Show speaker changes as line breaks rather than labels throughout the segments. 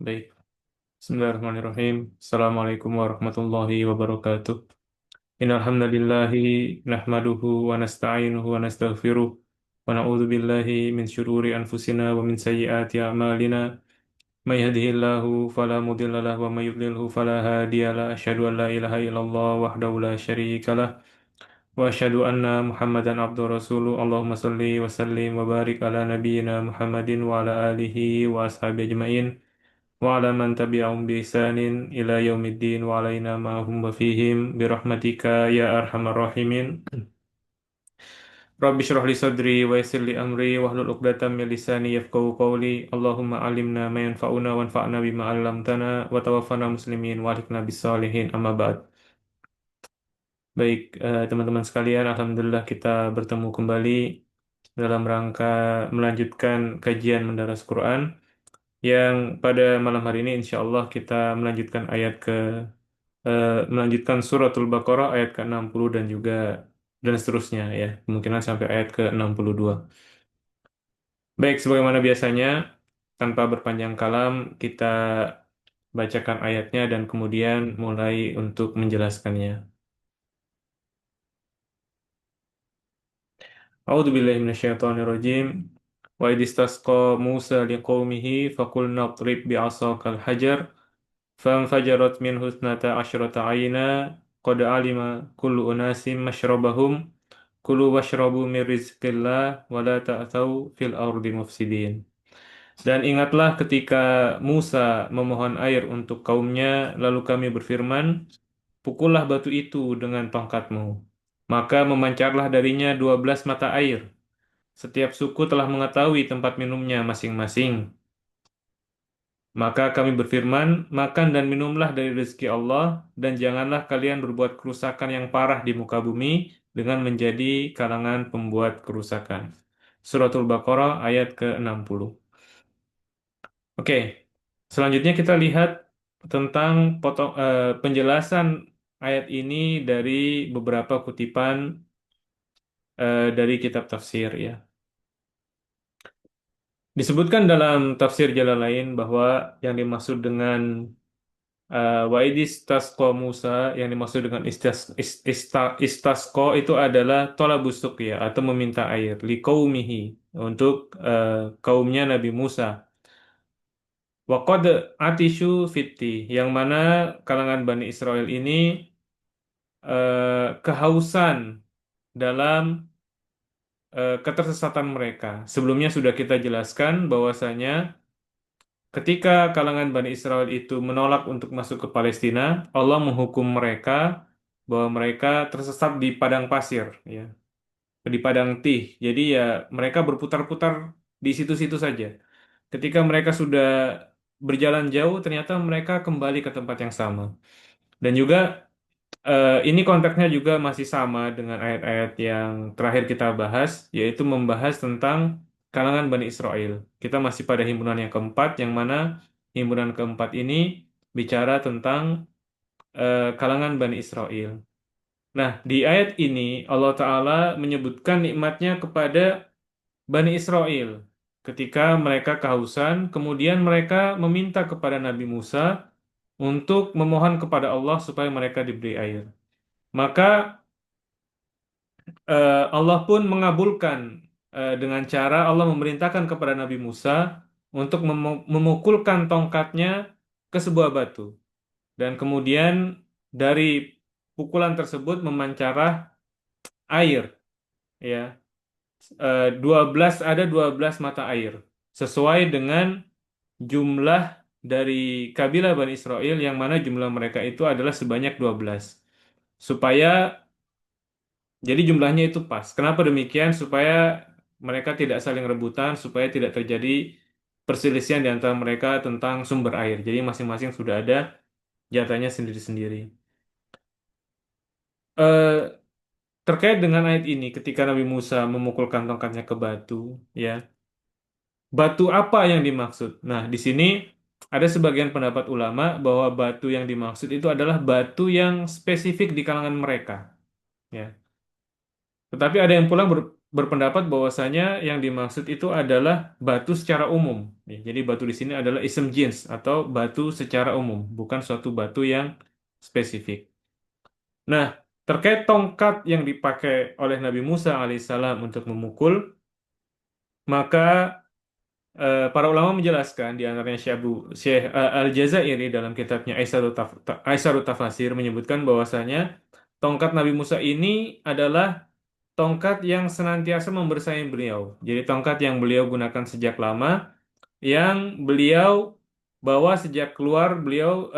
Baik. Bismillahirrahmanirrahim. Assalamualaikum warahmatullahi wabarakatuh. Innal hamdalillahi nahmaduhu wa nasta'inuhu wa nastaghfiruh wa na'udzu billahi min syururi anfusina wa min sayyiati a'malina. May yahdihillahu fala mudilla lahu wa may yudlilhu fala hadiyalah. Asyhadu an la ilaha illallah wahdahu la syarikalah wa asyhadu anna Muhammadan abduhu rasuluh. Allahumma shalli wa sallim wa barik ala nabiyyina Muhammadin wa ala alihi wa ashabihi ajmain. وعلى من تبعهم بإحسان إلى يوم الدين وعلينا معهم وفيهم برحمتك يا أرحم الراحمين. رب اشرح لي صدري ويسر لي أمري واحلل عقدة من لساني يفقهوا قولي. اللهم علمنا ما ينفعنا وانفعنا بما علمتنا وتوفنا مسلمين والحقنا بالصالحين. أما بعد. Baik, teman-teman sekalian, alhamdulillah kita bertemu kembali dalam rangka melanjutkan kajian mendaras Quran yang pada malam hari ini insya Allah kita melanjutkan suratul Baqarah ayat ke-60 dan seterusnya ya, kemungkinan sampai ayat ke-62. Baik, sebagaimana biasanya tanpa berpanjang kalam kita bacakan ayatnya dan kemudian mulai untuk menjelaskannya. A'udzu billahi minasyaitonir rajim. Wa idistasqa Musa liqaumihi faqulna idrib bi'asakal hajar فانفجرت منه اثنتا عشرة عينا قد علم كل أناس مشربهم كلوا واشربوا من رزق الله ولا تأثوا في الأرض مفسدين. Dan ingatlah ketika Musa memohon air untuk kaumnya, lalu kami berfirman, pukullah batu itu dengan tongkatmu. Maka memancarlah darinya 12 mata air. Setiap suku telah mengetahui tempat minumnya masing-masing. Maka kami berfirman, makan dan minumlah dari rezeki Allah, dan janganlah kalian berbuat kerusakan yang parah di muka bumi dengan menjadi kalangan pembuat kerusakan. Suratul Baqarah ayat ke-60. Oke, selanjutnya kita lihat tentang penjelasan ayat ini dari beberapa kutipan dari kitab tafsir ya. Disebutkan dalam tafsir Jalalain bahwa yang dimaksud dengan wa idis tasqa Musa, yang dimaksud dengan istasqa itu adalah tolabus suqya atau meminta air liqaumihi untuk kaumnya Nabi Musa. Wa qad atishu fitti, yang mana kalangan Bani Israel ini kehausan dalam ketersesatan mereka. Sebelumnya sudah kita jelaskan bahwasanya ketika kalangan Bani Israel itu menolak untuk masuk ke Palestina, Allah menghukum mereka bahwa mereka tersesat di padang pasir, ya, di padang tih. Jadi ya mereka berputar-putar di situ-situ saja. Ketika mereka sudah berjalan jauh, ternyata mereka kembali ke tempat yang sama. Dan juga ini konteksnya juga masih sama dengan ayat-ayat yang terakhir kita bahas, yaitu membahas tentang kalangan Bani Israel. Kita masih pada himpunan yang keempat, yang mana himpunan keempat ini bicara tentang kalangan Bani Israel. Nah, di ayat ini Allah Ta'ala menyebutkan nikmatnya kepada Bani Israel. Ketika mereka kehausan, kemudian mereka meminta kepada Nabi Musa untuk memohon kepada Allah supaya mereka diberi air. Maka Allah pun mengabulkan dengan cara Allah memerintahkan kepada Nabi Musa untuk memukulkan tongkatnya ke sebuah batu. Dan kemudian dari pukulan tersebut memancarah air, ya. 12 mata air sesuai dengan jumlah dari kabilah Bani Israel, yang mana jumlah mereka itu adalah sebanyak 12. Supaya Jadi jumlahnya itu pas. Kenapa demikian? Supaya mereka tidak saling rebutan, supaya tidak terjadi perselisihan di antara mereka tentang sumber air. Jadi masing-masing sudah ada jatahnya sendiri-sendiri. Eh, Terkait dengan ayat ini, ketika Nabi Musa memukulkan tongkatnya ke batu, ya, batu apa yang dimaksud? Nah, di sini ada sebagian pendapat ulama bahwa batu yang dimaksud itu adalah batu yang spesifik di kalangan mereka. Ya. Tetapi ada yang pula berpendapat bahwasanya yang dimaksud itu adalah batu secara umum. Ya, jadi batu di sini adalah ism jins atau batu secara umum, bukan suatu batu yang spesifik. Nah, terkait tongkat yang dipakai oleh Nabi Musa alaihissalam untuk memukul, maka para ulama menjelaskan di antaranya Syekh Al-Jazairi dalam kitabnya Aisarut Tafasir menyebutkan bahwasanya tongkat Nabi Musa ini adalah tongkat yang senantiasa membersamai beliau. Jadi tongkat yang beliau gunakan sejak lama, yang beliau bawa sejak beliau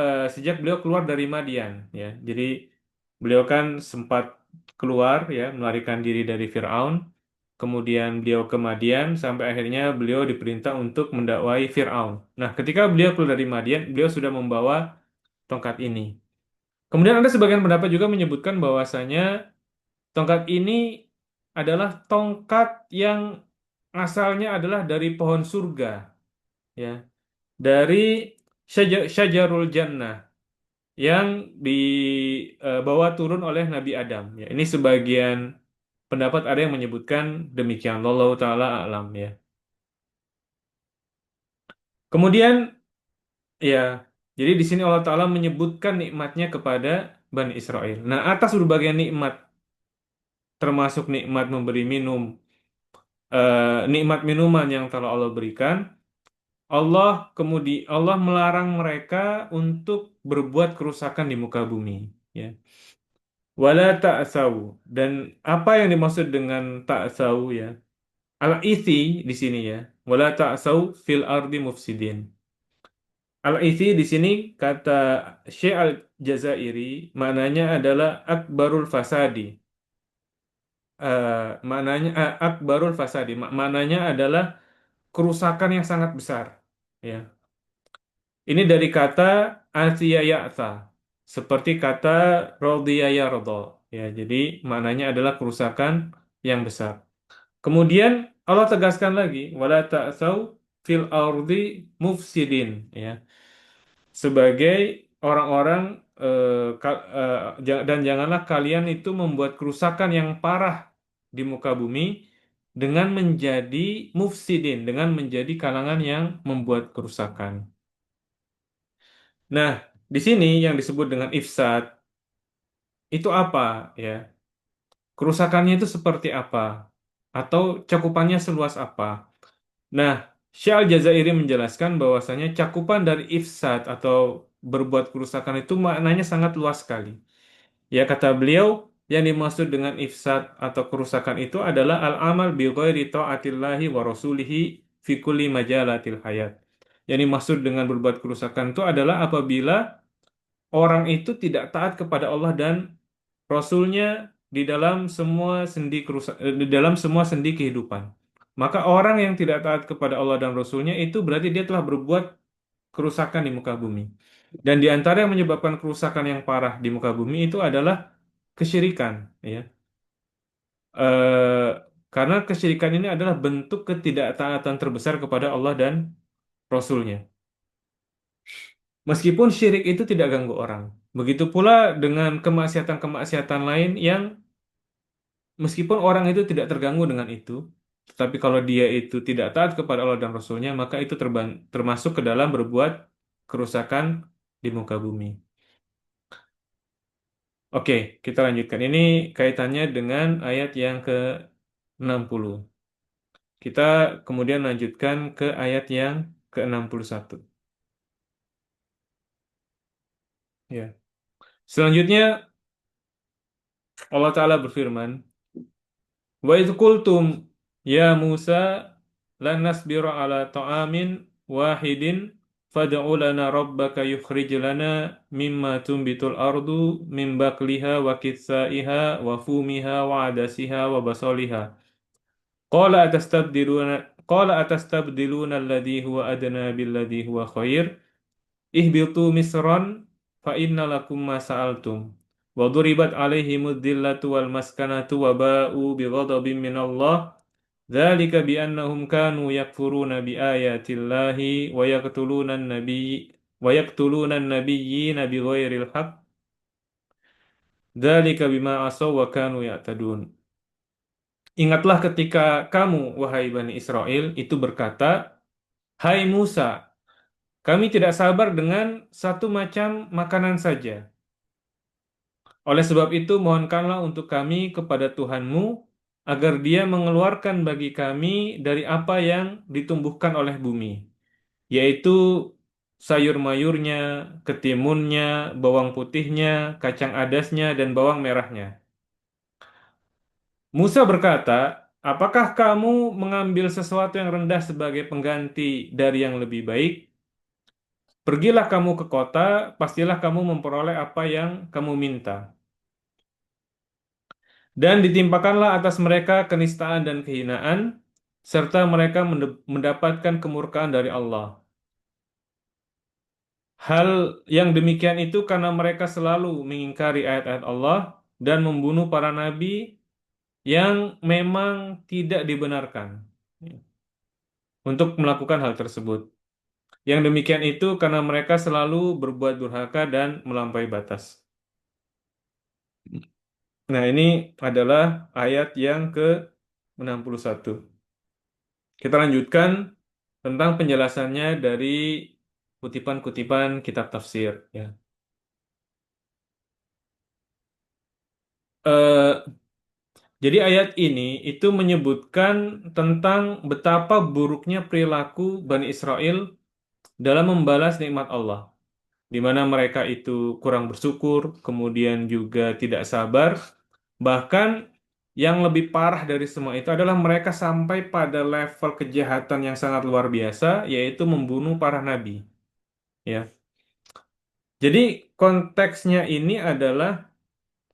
keluar dari Madian, ya. Jadi beliau kan sempat keluar, ya, melarikan diri dari Firaun. Kemudian beliau ke Madian sampai akhirnya beliau diperintah untuk mendakwai Firaun. Nah, ketika beliau keluar dari Madian, beliau sudah membawa tongkat ini. Kemudian ada sebagian pendapat juga menyebutkan bahwasanya tongkat ini adalah tongkat yang asalnya adalah dari pohon surga, ya, dari Syajarul Jannah yang dibawa turun oleh Nabi Adam. Ya, ini sebagian pendapat ada yang menyebutkan demikian. Wallahu taala alam, ya. Kemudian, ya, jadi di sini Allah Taala menyebutkan nikmatnya kepada Bani Israel. Nah, atas berbagai nikmat, termasuk nikmat memberi minum, nikmat minuman yang telah Allah berikan, Allah melarang mereka untuk berbuat kerusakan di muka bumi, ya. Wala ta'sau, dan apa yang dimaksud dengan ta'sau, ya? Al-ithi di sini, ya. Wala ta'sau fil ardi mufsidin. Al-ithi di sini kata Syekh Al-Jazairi maknanya adalah akbarul fasadi. Maknanya akbarul fasadi. Maknanya adalah kerusakan yang sangat besar. Ya. Ini dari kata Athiya ya'tha, seperti kata Radiya yarda. Ya, jadi maknanya adalah kerusakan yang besar. Kemudian Allah tegaskan lagi, wala ta'tsau fil ardi mufsidin, ya. Sebagai orang-orang, dan janganlah kalian itu membuat kerusakan yang parah di muka bumi dengan menjadi mufsidin, dengan menjadi kalangan yang membuat kerusakan. Nah, di sini yang disebut dengan ifsad itu apa, ya? Kerusakannya itu seperti apa? Atau cakupannya seluas apa? Nah, Syekh Al-Jazairi menjelaskan bahwasanya cakupan dari ifsad atau berbuat kerusakan itu maknanya sangat luas sekali. Ya, kata beliau, yang dimaksud dengan ifsad atau kerusakan itu adalah al-amal bi ghairi taatillahi wa rasulihi fi kulli majalatil hayat. Yang dimaksud dengan berbuat kerusakan itu adalah apabila orang itu tidak taat kepada Allah dan Rasulnya di dalam di dalam semua sendi kehidupan. Maka orang yang tidak taat kepada Allah dan Rasulnya itu berarti dia telah berbuat kerusakan di muka bumi. Dan di antara yang menyebabkan kerusakan yang parah di muka bumi itu adalah kesyirikan, ya. Eh, karena kesyirikan ini adalah bentuk ketidaktaatan terbesar kepada Allah dan Rasulnya. Meskipun syirik itu tidak ganggu orang. Begitu pula dengan kemaksiatan-kemaksiatan lain yang meskipun orang itu tidak terganggu dengan itu, tetapi kalau dia itu tidak taat kepada Allah dan Rasulnya, maka itu termasuk ke dalam berbuat kerusakan di muka bumi. Oke, kita lanjutkan. Ini kaitannya dengan ayat yang ke-60. Kita kemudian lanjutkan ke ayat yang ke-61. Ya. Selanjutnya Allah Ta'ala berfirman, wa idh qultum ya Musa lan nasbiru ala ta'amin wahidin fad'u lana rabbaka yukhrij lana mimma tumbitul ardu min bakliha wa kitsaiha wa fumiha wa adasiha wa basaliha qala atastabdiluna alladhi huwa adna billadhi huwa khair ihbitu misran fa inna lakum ma sa'altum wa duribat alaihimud dhillatu wal maskanatu wa ba'u bighadabin minallah dzalika bi annahum kanu yakfuruna bi ayatillahi wa yaqtuluna an-nabiyyina bighairil haqq dzalika bima asaw wa kanu ya'tadun. Ingatlah ketika kamu, wahai Bani Israel, itu berkata, Hai Musa, kami tidak sabar dengan satu macam makanan saja. Oleh sebab itu, mohonkanlah untuk kami kepada Tuhanmu, agar Dia mengeluarkan bagi kami dari apa yang ditumbuhkan oleh bumi, yaitu sayur mayurnya, ketimunnya, bawang putihnya, kacang adasnya, dan bawang merahnya. Musa berkata, apakah kamu mengambil sesuatu yang rendah sebagai pengganti dari yang lebih baik? Pergilah kamu ke kota, pastilah kamu memperoleh apa yang kamu minta. Dan ditimpakanlah atas mereka kenistaan dan kehinaan, serta mereka mendapatkan kemurkaan dari Allah. Hal yang demikian itu karena mereka selalu mengingkari ayat-ayat Allah dan membunuh para nabi yang memang tidak dibenarkan untuk melakukan hal tersebut. Yang demikian itu karena mereka selalu berbuat durhaka dan melampaui batas. Nah, ini adalah ayat yang ke-61. Kita lanjutkan tentang penjelasannya dari kutipan-kutipan kitab tafsir. Ya. Eh, jadi ayat ini itu menyebutkan tentang betapa buruknya perilaku Bani Israel dalam membalas nikmat Allah, di mana mereka itu kurang bersyukur, kemudian juga tidak sabar. Bahkan yang lebih parah dari semua itu adalah mereka sampai pada level kejahatan yang sangat luar biasa, yaitu membunuh para nabi. Ya, jadi konteksnya ini adalah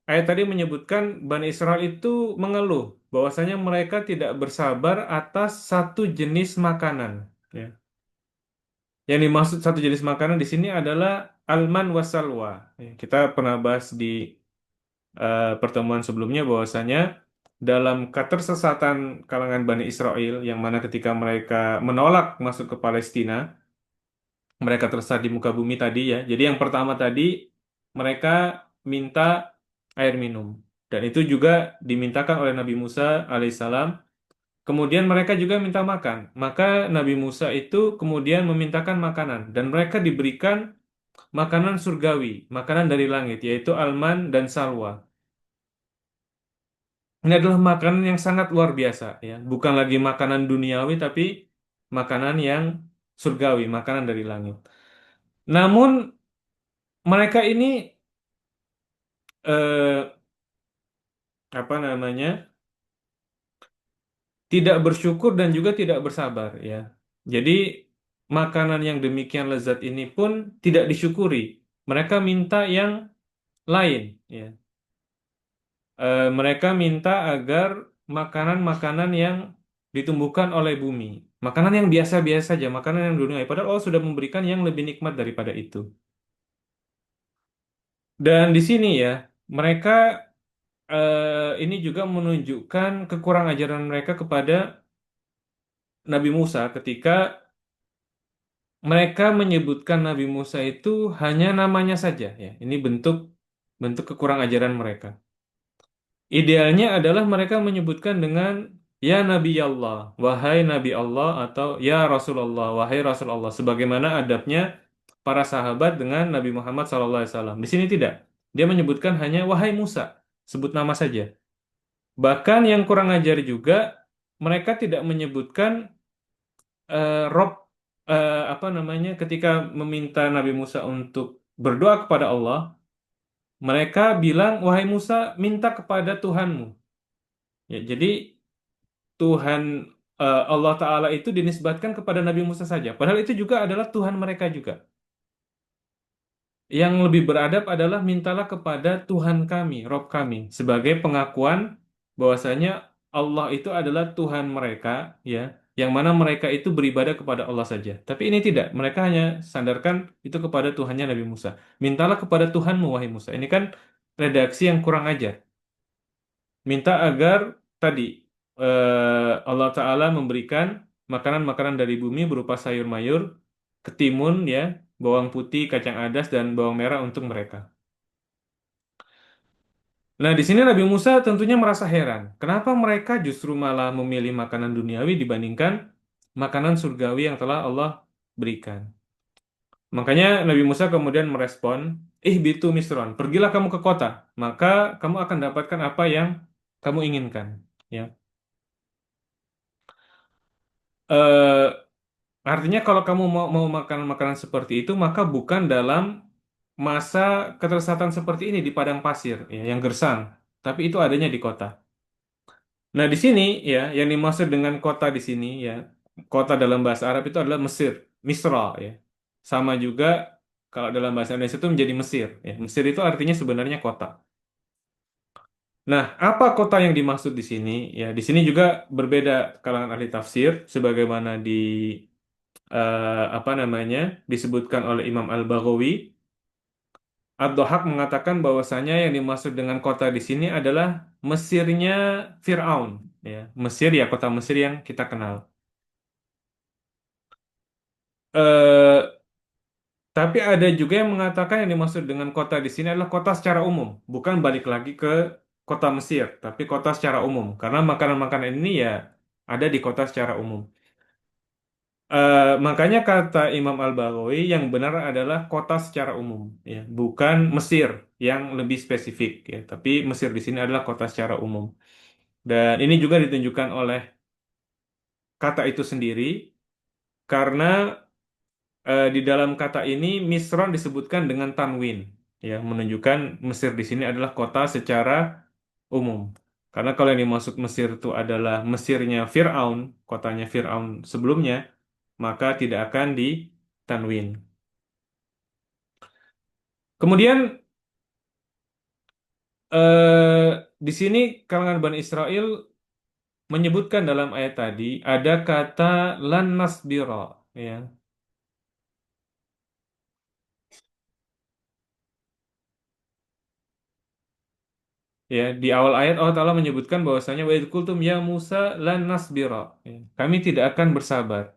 ayat tadi menyebutkan Bani Israel itu mengeluh bahwasanya mereka tidak bersabar atas satu jenis makanan. Ya. Yang dimaksud satu jenis makanan di sini adalah alman wasalwa. Ya, kita pernah bahas di pertemuan sebelumnya bahwasanya dalam ketersesatan kalangan Bani Israel yang mana ketika mereka menolak masuk ke Palestina, mereka tersesat di muka bumi tadi ya. Jadi yang pertama tadi mereka minta air minum dan itu juga dimintakan oleh Nabi Musa alaihissalam. Kemudian mereka juga minta makan. Maka Nabi Musa itu kemudian memintakan makanan dan mereka diberikan makanan surgawi, makanan dari langit yaitu alman dan salwa. Ini adalah makanan yang sangat luar biasa ya, bukan lagi makanan duniawi tapi makanan yang surgawi, makanan dari langit. Namun mereka ini eh, apa namanya tidak bersyukur dan juga tidak bersabar ya. Jadi makanan yang demikian lezat ini pun tidak disyukuri. Mereka minta yang lain ya. Mereka minta agar makanan-makanan yang ditumbuhkan oleh bumi, makanan yang biasa-biasa saja, makanan yang dunia. Padahal Allah sudah memberikan yang lebih nikmat daripada itu. Dan di sini ya, mereka ini juga menunjukkan kekurang ajaran mereka kepada Nabi Musa ketika mereka menyebutkan Nabi Musa itu hanya namanya saja ya. Ini bentuk bentuk kekurang ajaran mereka. Idealnya adalah mereka menyebutkan dengan ya Nabi Allah, wahai Nabi Allah atau ya Rasulullah, wahai Rasul Allah sebagaimana adabnya para sahabat dengan Nabi Muhammad SAW. Di sini tidak. Dia menyebutkan hanya wahai Musa, sebut nama saja. Bahkan yang kurang ajar juga mereka tidak menyebutkan Rob apa namanya ketika meminta Nabi Musa untuk berdoa kepada Allah, mereka bilang wahai Musa minta kepada Tuhanmu. Ya, jadi Tuhan Allah Ta'ala itu dinisbatkan kepada Nabi Musa saja. Padahal itu juga adalah Tuhan mereka juga. Yang lebih beradab adalah mintalah kepada Tuhan kami, Rob kami, sebagai pengakuan bahwasanya Allah itu adalah Tuhan mereka, ya, yang mana mereka itu beribadah kepada Allah saja. Tapi ini tidak, mereka hanya sandarkan itu kepada Tuhannya Nabi Musa. Mintalah kepada Tuhanmu, wahai Musa. Ini kan redaksi yang kurang ajar. Minta agar tadi Allah Ta'ala memberikan makanan-makanan dari bumi berupa sayur mayur, ketimun ya, bawang putih, kacang adas dan bawang merah untuk mereka. Nah, di sini Nabi Musa tentunya merasa heran. Kenapa mereka justru malah memilih makanan duniawi dibandingkan makanan surgawi yang telah Allah berikan. Makanya Nabi Musa kemudian merespon, bitu misron, pergilah kamu ke kota, maka kamu akan dapatkan apa yang kamu inginkan. Ya, artinya kalau kamu mau makan makanan seperti itu, maka bukan dalam masa ketersesatan seperti ini di padang pasir, ya, yang gersang, tapi itu adanya di kota. Nah, di sini ya, yang dimaksud dengan kota di sini ya, kota dalam bahasa Arab itu adalah Mesir, Misra ya. Sama juga kalau dalam bahasa Indonesia itu menjadi Mesir ya. Mesir itu artinya sebenarnya kota. Nah, apa kota yang dimaksud di sini? Ya, di sini juga berbeda kalangan ahli tafsir sebagaimana apa namanya disebutkan oleh Imam Al-Baghawi. Ad-Dhahak mengatakan bahwasanya yang dimaksud dengan kota di sini adalah Mesirnya Fir'aun, ya. Mesir ya kota Mesir yang kita kenal. Eh, tapi ada juga yang mengatakan yang dimaksud dengan kota di sini adalah kota secara umum, bukan balik lagi ke kota Mesir, tapi kota secara umum. Karena makanan-makanan ini ya ada di kota secara umum. Makanya kata Imam Al-Baghawi yang benar adalah kota secara umum, ya, bukan Mesir yang lebih spesifik, ya. Tapi Mesir di sini adalah kota secara umum. Dan ini juga ditunjukkan oleh kata itu sendiri, karena di dalam kata ini Misron disebutkan dengan tanwin, ya, menunjukkan Mesir di sini adalah kota secara umum. Karena kalau yang dimaksud Mesir itu adalah Mesirnya Fir'aun, kotanya Fir'aun sebelumnya, maka tidak akan ditanwin. Kemudian di sini kalangan Bani Israel menyebutkan dalam ayat tadi ada kata lan nasbira, ya. Ya, di awal ayat Allah Ta'ala menyebutkan bahwasanya wa idh qultum ya Musa lan nasbira. Ya, kami tidak akan bersabar.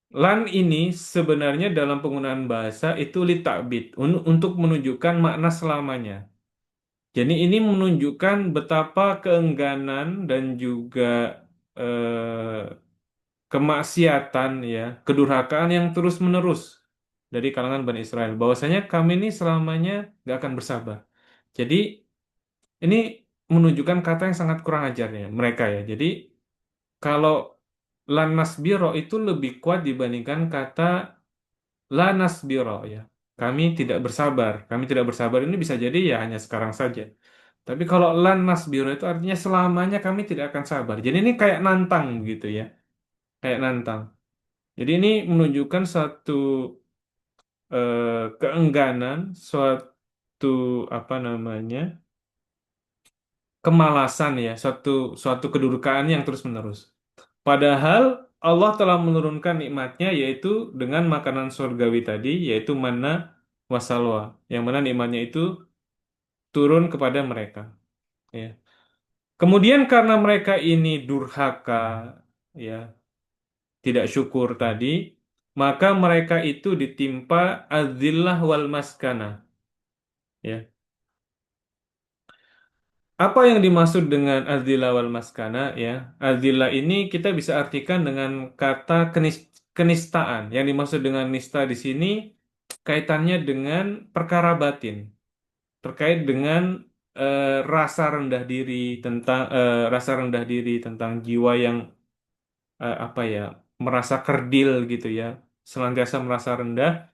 Lan ini sebenarnya dalam penggunaan bahasa itu litakbid untuk menunjukkan makna selamanya. Jadi ini menunjukkan betapa keengganan dan juga kemaksiatan ya, kedurhakaan yang terus-menerus dari kalangan Bani Israel. Bahwasanya kami ini selamanya gak akan bersabar. Jadi ini menunjukkan kata yang sangat kurang ajarnya mereka ya. Jadi kalau lanas biro itu lebih kuat dibandingkan kata lanas biro ya. Kami tidak bersabar. Kami tidak bersabar ini bisa jadi ya hanya sekarang saja. Tapi kalau lanas biro itu artinya selamanya kami tidak akan sabar. Jadi ini kayak nantang gitu ya. Kayak nantang. Jadi ini menunjukkan satu keengganan, suatu apa namanya kemalasan ya, suatu kedurkaan yang terus-menerus. Padahal Allah telah menurunkan nikmatnya yaitu dengan makanan surgawi tadi, yaitu manna wasalwa, yang mana nikmatnya itu turun kepada mereka. Ya. Kemudian karena mereka ini durhaka, ya, tidak syukur tadi, maka mereka itu ditimpa azillah wal maskana. Ya. Apa yang dimaksud dengan azila wal maskana ya? Azila ini kita bisa artikan dengan kata kenistaan. Yang dimaksud dengan nista di sini kaitannya dengan perkara batin, terkait dengan rasa rendah diri tentang rasa rendah diri tentang jiwa yang apa ya, merasa kerdil gitu ya, senantiasa merasa rendah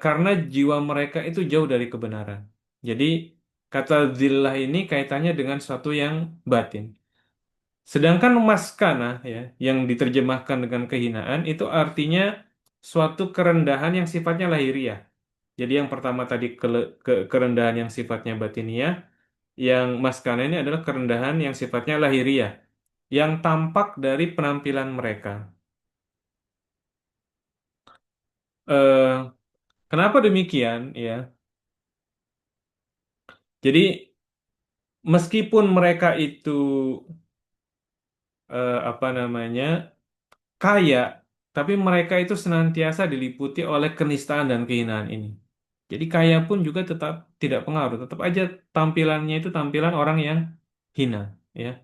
karena jiwa mereka itu jauh dari kebenaran. Jadi kata zillah ini kaitannya dengan sesuatu yang batin. Sedangkan maskana ya, yang diterjemahkan dengan kehinaan itu artinya suatu kerendahan yang sifatnya lahiriah. Jadi yang pertama tadi kerendahan yang sifatnya batiniah, yang maskana ini adalah kerendahan yang sifatnya lahiriah, yang tampak dari penampilan mereka. Eh, kenapa demikian ya? Jadi meskipun mereka itu apa namanya kaya, tapi mereka itu senantiasa diliputi oleh kenistaan dan kehinaan ini. Jadi kaya pun juga tetap tidak pengaruh, tetap aja tampilannya itu tampilan orang yang hina, ya.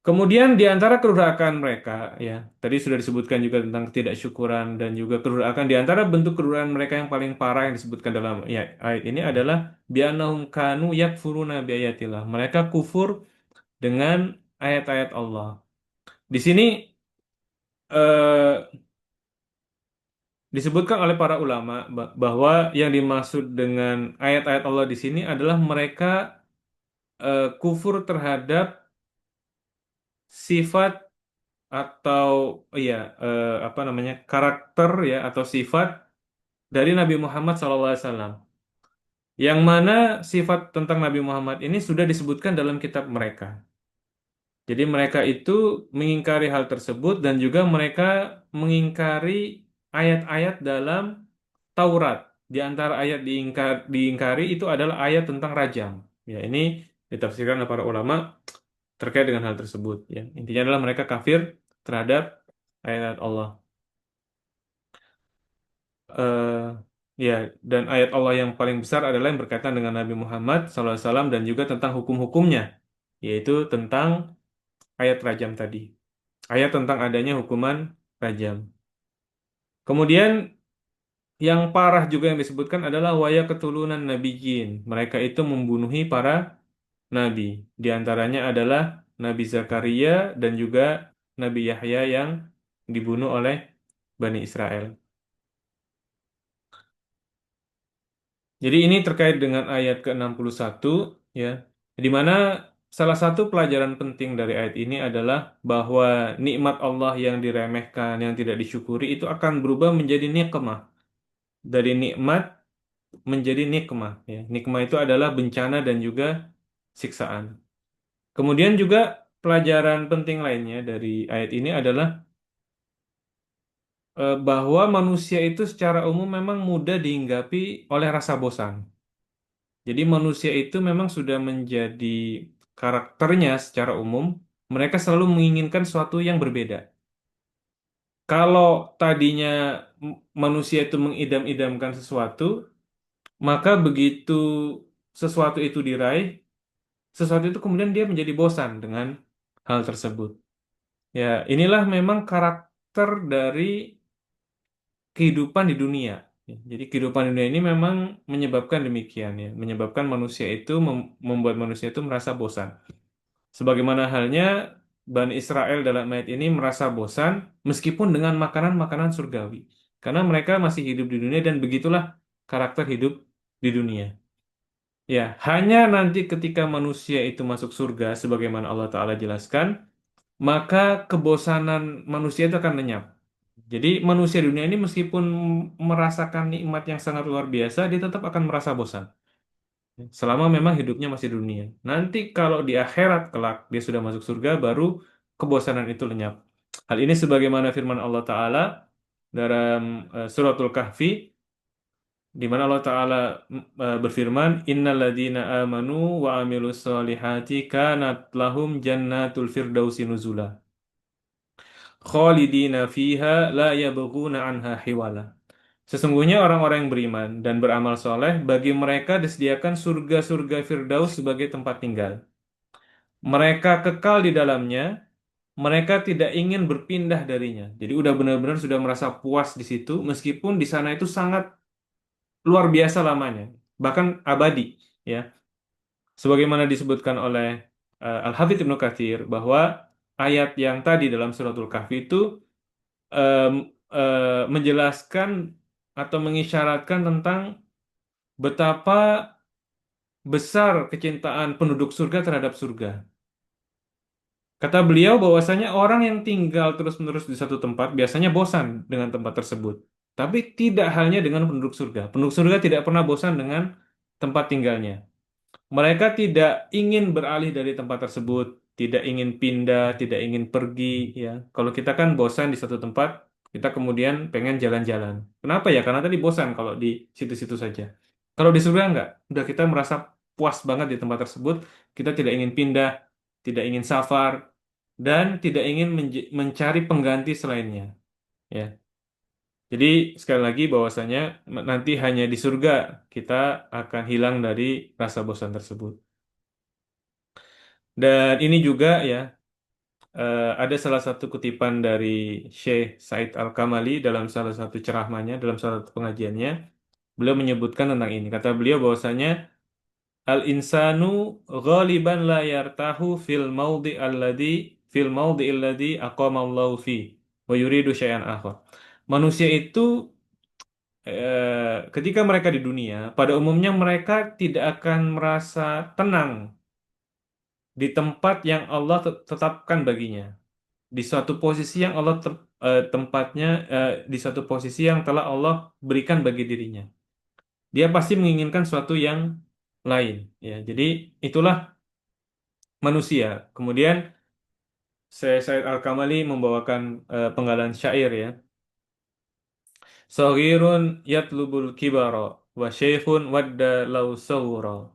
Kemudian di antara kedurhakaan mereka, ya, tadi sudah disebutkan juga tentang ketidaksyukuran dan juga kedurhakaan. Di antara bentuk kedurhakaan mereka yang paling parah yang disebutkan dalam ya, ayat ini adalah bi'annahum kanu yakfuruna biayatillah. Mereka kufur dengan ayat-ayat Allah. Di sini eh, disebutkan oleh para ulama bahwa yang dimaksud dengan ayat-ayat Allah di sini adalah mereka kufur terhadap sifat atau ya apa namanya karakter ya atau sifat dari Nabi Muhammad SAW, yang mana sifat tentang Nabi Muhammad ini sudah disebutkan dalam kitab mereka. Jadi mereka itu mengingkari hal tersebut dan juga mereka mengingkari ayat-ayat dalam Taurat. Di antara ayat diingkari itu adalah ayat tentang rajam. Ya, ini ditafsirkan oleh para ulama terkait dengan hal tersebut. Ya, intinya adalah mereka kafir terhadap ayat Allah. eh ya, dan ayat Allah yang paling besar adalah yang berkaitan dengan Nabi Muhammad SAW dan juga tentang hukum-hukumnya, yaitu tentang ayat rajam tadi. Ayat tentang adanya hukuman rajam. Kemudian yang parah juga yang disebutkan adalah waya ketulunan nabiyyin. Mereka itu membunuhi para nabi. Di antaranya adalah Nabi Zakaria dan juga Nabi Yahya yang dibunuh oleh Bani Israel. Jadi ini terkait dengan ayat ke-61 ya, di mana salah satu pelajaran penting dari ayat ini adalah bahwa nikmat Allah yang diremehkan, yang tidak disyukuri itu akan berubah menjadi nikmah. Dari nikmat menjadi nikmah ya. Nikmah itu adalah bencana dan juga siksaan. Kemudian juga pelajaran penting lainnya dari ayat ini adalah bahwa manusia itu secara umum memang mudah dihinggapi oleh rasa bosan. Jadi manusia itu memang sudah menjadi karakternya secara umum, mereka selalu menginginkan sesuatu yang berbeda. Kalau tadinya manusia itu mengidam-idamkan sesuatu, maka begitu sesuatu itu diraih, sesuatu itu kemudian dia menjadi bosan dengan hal tersebut. Ya, inilah memang karakter dari kehidupan di dunia. Ya, jadi kehidupan di dunia ini memang menyebabkan demikian ya, menyebabkan manusia itu membuat manusia itu merasa bosan. Sebagaimana halnya Bani Israel dalam ayat ini merasa bosan meskipun dengan makanan-makanan surgawi. Karena mereka masih hidup di dunia dan begitulah karakter hidup di dunia. Ya, hanya nanti ketika manusia itu masuk surga sebagaimana Allah Ta'ala jelaskan, maka kebosanan manusia itu akan lenyap. Jadi manusia di dunia ini meskipun merasakan nikmat yang sangat luar biasa, dia tetap akan merasa bosan. Selama memang hidupnya masih di dunia. Nanti kalau di akhirat kelak dia sudah masuk surga, baru kebosanan itu lenyap. Hal ini sebagaimana firman Allah Ta'ala dalam suratul Kahfi, di mana Allah Ta'ala berfirman, Innalladzina amanu wa amilus solihati kanat lahum jannatul firdausi nuzula. Khalidina fiha la yabghuna anha hiwala. Sesungguhnya orang-orang yang beriman dan beramal soleh, bagi mereka disediakan surga-surga Firdaus sebagai tempat tinggal. Mereka kekal di dalamnya, mereka tidak ingin berpindah darinya. Jadi udah benar-benar sudah merasa puas di situ, meskipun di sana itu sangat luar biasa lamanya, bahkan abadi. Ya, sebagaimana disebutkan oleh Al-Hafidz Ibnu Katsir bahwa ayat yang tadi dalam suratul Kahfi itu em, menjelaskan atau mengisyaratkan tentang betapa besar kecintaan penduduk surga terhadap surga. Kata beliau bahwasanya orang yang tinggal terus-menerus di satu tempat biasanya bosan dengan tempat tersebut. Tapi tidak halnya dengan penduduk surga. Penduduk surga tidak pernah bosan dengan tempat tinggalnya. Mereka tidak ingin beralih dari tempat tersebut, tidak ingin pindah, tidak ingin pergi, ya. Kalau kita kan bosan di satu tempat, kita kemudian pengen jalan-jalan. Kenapa ya? Karena tadi bosan kalau di situ-situ saja. Kalau di surga enggak, udah kita merasa puas banget di tempat tersebut, kita tidak ingin pindah, tidak ingin safar, dan tidak ingin mencari pengganti selainnya, ya. Jadi sekali lagi bahwasanya nanti hanya di surga kita akan hilang dari rasa bosan tersebut. Dan ini juga ya, ada salah satu kutipan dari Syekh Said Al-Kamali dalam salah satu ceramahnya, dalam salah satu pengajiannya, beliau menyebutkan tentang ini. Kata beliau bahwasanya al-insanu ghaliban la yartahu fil maudi alladhi aqamallahu fi wa yuridu syai'an akhar. Manusia itu ketika mereka di dunia, pada umumnya mereka tidak akan merasa tenang di tempat yang Allah tetapkan baginya, di suatu posisi yang Allah tempatnya di suatu posisi yang telah Allah berikan bagi dirinya. Dia pasti menginginkan sesuatu yang lain, ya. Jadi itulah manusia. Kemudian Said Al-Kamali membawakan penggalan syair ya. Saghirun yatlubul kibara wa syekhun wadda law sawra.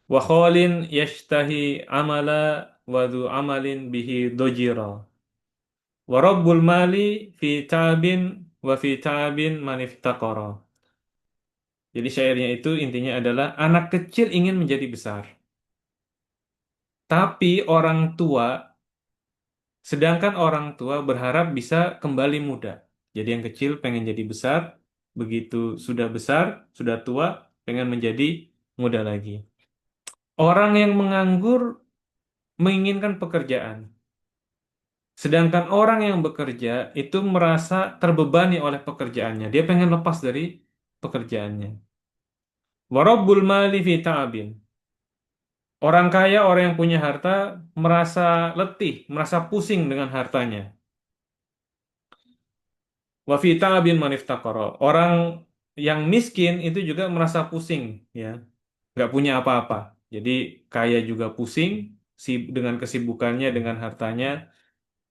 Wa khalin yashtahi amala wa dhu amalin bihi dojira. Wa rabbul mali fi ta'bin wa fi ta'bin man iftaqara. Jadi syairnya itu intinya adalah anak kecil ingin menjadi besar. Tapi orang tua, sedangkan orang tua berharap bisa kembali muda. Jadi yang kecil pengen jadi besar, begitu sudah besar, sudah tua, pengen menjadi muda lagi. Orang yang menganggur menginginkan pekerjaan. Sedangkan orang yang bekerja itu merasa terbebani oleh pekerjaannya. Dia pengen lepas dari pekerjaannya. Warabbul mali fi ta'abin. Orang kaya, orang yang punya harta merasa letih, merasa pusing dengan hartanya. Wa fi ta'abin man iftaqara. Orang yang miskin itu juga merasa pusing, ya, nggak punya apa-apa. Jadi kaya juga pusing dengan kesibukannya, dengan hartanya,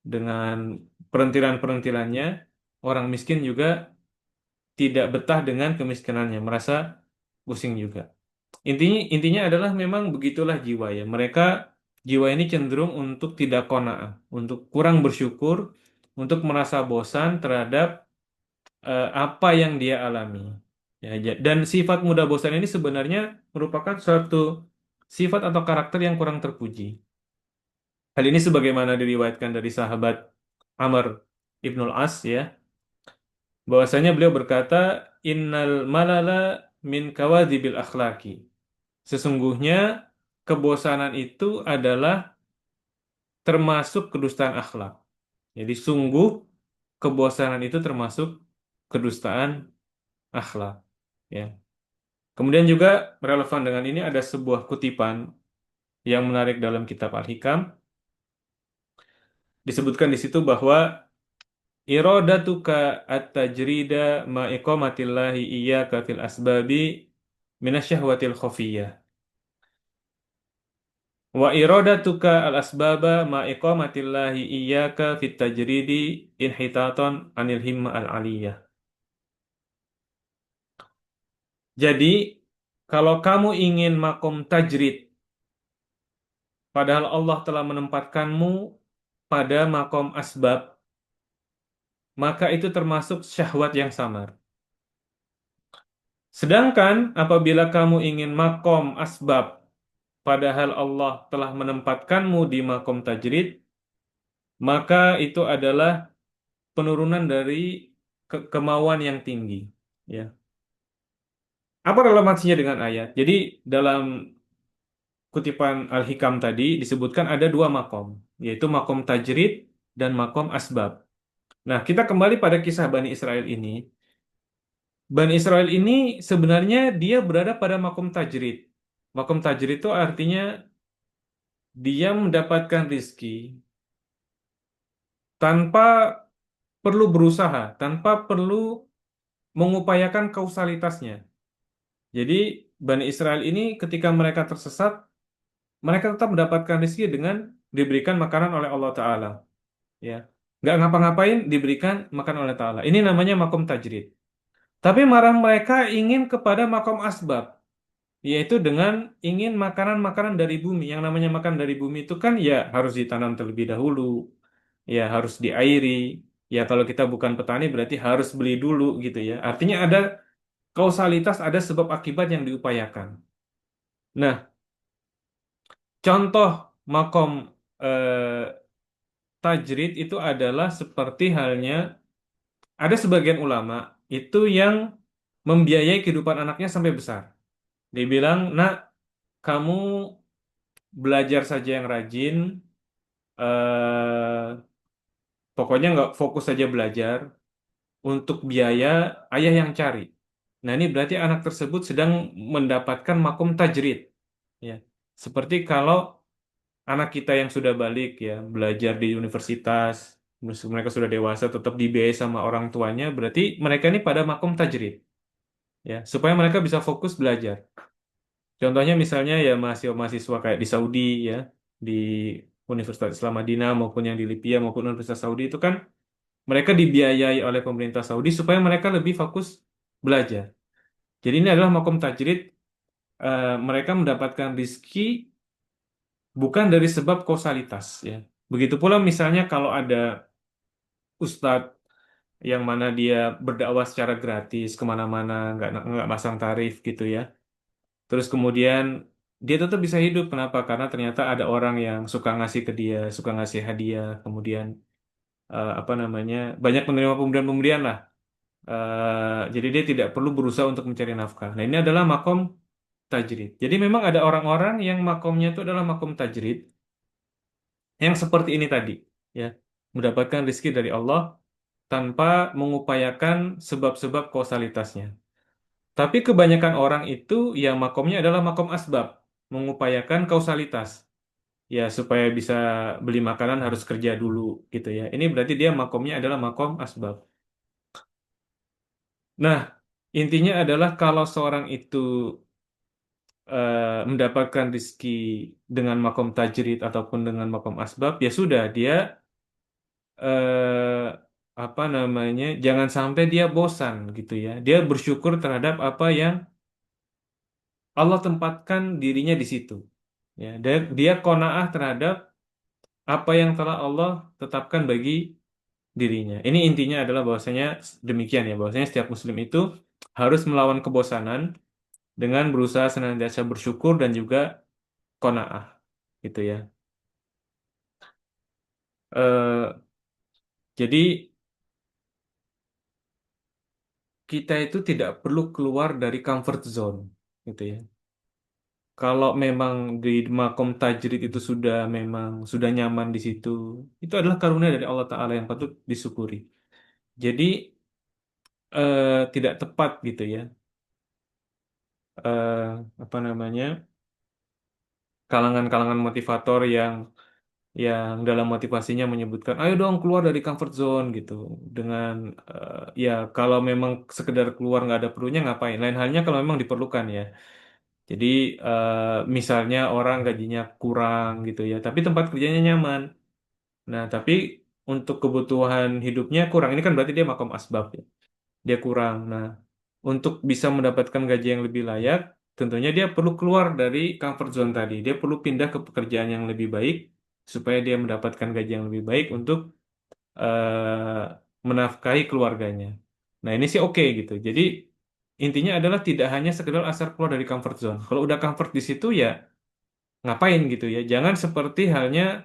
dengan perentilan-perentilannya. Orang miskin juga tidak betah dengan kemiskinannya, merasa pusing juga. Intinya adalah memang begitulah jiwa ya. Jiwa ini cenderung untuk tidak qanaah, untuk kurang bersyukur, untuk merasa bosan terhadap apa yang dia alami. Ya, dan sifat mudah bosan ini sebenarnya merupakan suatu sifat atau karakter yang kurang terpuji. Hal ini sebagaimana diriwayatkan dari sahabat Amr Ibnul As ya, bahwasanya beliau berkata, Innal malala min kawadhibil akhlaki. Sesungguhnya kebosanan itu adalah termasuk kedustaan akhlak. Jadi sungguh kebosanan itu termasuk kedustaan akhlak. Ya. Kemudian juga relevan dengan ini ada sebuah kutipan yang menarik dalam kitab Al-Hikam. Disebutkan di situ bahwa iradatuka at-tajrida ma iqamatillahi iyyaka fil asbabi minasyahwatil khafiyah. Wa iradatuka al-asbaba ma iqamatillahi iyyaka fit tajridi inhitatan anil himma al-aliyah. Jadi, kalau kamu ingin makom tajrid, padahal Allah telah menempatkanmu pada makom asbab, maka itu termasuk syahwat yang samar. Sedangkan apabila kamu ingin makom asbab, padahal Allah telah menempatkanmu di makom tajrid, maka itu adalah penurunan dari kemauan yang tinggi. Ya. Apa relevansinya dengan ayat? Jadi dalam kutipan Al-Hikam tadi disebutkan ada dua makom, yaitu makom tajrid dan makom asbab. Nah, kita kembali pada kisah Bani Israel ini. Bani Israel ini sebenarnya dia berada pada makom tajrid. Makom tajrid itu artinya dia mendapatkan rizki tanpa perlu berusaha, tanpa perlu mengupayakan kausalitasnya. Jadi Bani Israel ini ketika mereka tersesat, mereka tetap mendapatkan rezeki dengan diberikan makanan oleh Allah Ta'ala. Ya. Nggak ngapa-ngapain diberikan makan oleh Ta'ala. Ini namanya makom tajrid. Tapi marah mereka ingin kepada makom asbab. Yaitu dengan ingin makanan-makanan dari bumi. Yang namanya makan dari bumi itu kan ya harus ditanam terlebih dahulu. Ya harus diairi. Ya kalau kita bukan petani berarti harus beli dulu gitu ya. Artinya ada kausalitas, ada sebab akibat yang diupayakan. Nah, contoh makom tajrid itu adalah seperti halnya ada sebagian ulama itu yang membiayai kehidupan anaknya sampai besar. Dia bilang, nak, kamu belajar saja yang rajin, pokoknya nggak fokus saja belajar, untuk biaya ayah yang cari. Nah, ini berarti anak tersebut sedang mendapatkan makom tajrid. Ya. Seperti kalau anak kita yang sudah balik ya, belajar di universitas, mereka sudah dewasa, tetap dibiayai sama orang tuanya, berarti mereka ini pada makom tajrid. Ya, supaya mereka bisa fokus belajar. Contohnya misalnya ya mahasiswa-mahasiswa kayak di Saudi ya, di Universitas Islam Madinah maupun yang di Libya maupun Universitas Saudi itu kan mereka dibiayai oleh pemerintah Saudi supaya mereka lebih fokus belajar. Jadi ini adalah makom tajrid, mereka mendapatkan rizki bukan dari sebab kausalitas ya. Begitu pula misalnya kalau ada ustadz yang mana dia berdakwah secara gratis kemana-mana, nggak masang tarif gitu ya. Terus kemudian dia tetap bisa hidup. Kenapa? Karena ternyata ada orang yang suka ngasih ke dia, suka ngasih hadiah. Kemudian apa namanya, banyak menerima pemberian-pemberian lah. Jadi dia tidak perlu berusaha untuk mencari nafkah. Nah ini adalah makom tajrid. Jadi memang ada orang-orang yang makomnya itu adalah makom tajrid yang seperti ini tadi, ya, mendapatkan rezeki dari Allah tanpa mengupayakan sebab-sebab kausalitasnya. Tapi kebanyakan orang itu yang makomnya adalah makom asbab, mengupayakan kausalitas. Ya, supaya bisa beli makanan harus kerja dulu gitu ya. Ini berarti dia makomnya adalah makom asbab. Nah, intinya adalah kalau seorang itu mendapatkan rizki dengan makom tajrid ataupun dengan makom asbab, ya sudah dia eh, apa namanya, jangan sampai dia bosan gitu ya. Dia bersyukur terhadap apa yang Allah tempatkan dirinya di situ. Ya, dia qanaah terhadap apa yang telah Allah tetapkan bagi dirinya. Ini intinya adalah bahwasanya demikian ya, bahwasanya setiap muslim itu harus melawan kebosanan dengan berusaha senantiasa bersyukur dan juga qanaah gitu ya. Eh, jadi kita itu tidak perlu keluar dari comfort zone gitu ya. Kalau memang di makom tajrid itu sudah memang sudah nyaman di situ, itu adalah karunia dari Allah Ta'ala yang patut disyukuri. Jadi tidak tepat gitu ya, eh, apa namanya, kalangan-kalangan motivator yang dalam motivasinya menyebutkan, ayo dong keluar dari comfort zone gitu. Dengan ya kalau memang sekedar keluar nggak ada perlunya ngapain. Lain halnya kalau memang diperlukan ya. Jadi misalnya orang gajinya kurang gitu ya, tapi tempat kerjanya nyaman. Nah, tapi untuk kebutuhan hidupnya kurang. Ini kan berarti dia makom asbab ya. Dia kurang. Nah, untuk bisa mendapatkan gaji yang lebih layak, tentunya dia perlu keluar dari comfort zone tadi. Dia perlu pindah ke pekerjaan yang lebih baik supaya dia mendapatkan gaji yang lebih baik untuk menafkahi keluarganya. Nah, ini sih oke gitu. Jadi intinya adalah tidak hanya sekedar asal keluar dari comfort zone. Kalau udah comfort di situ ya ngapain gitu ya. Jangan seperti halnya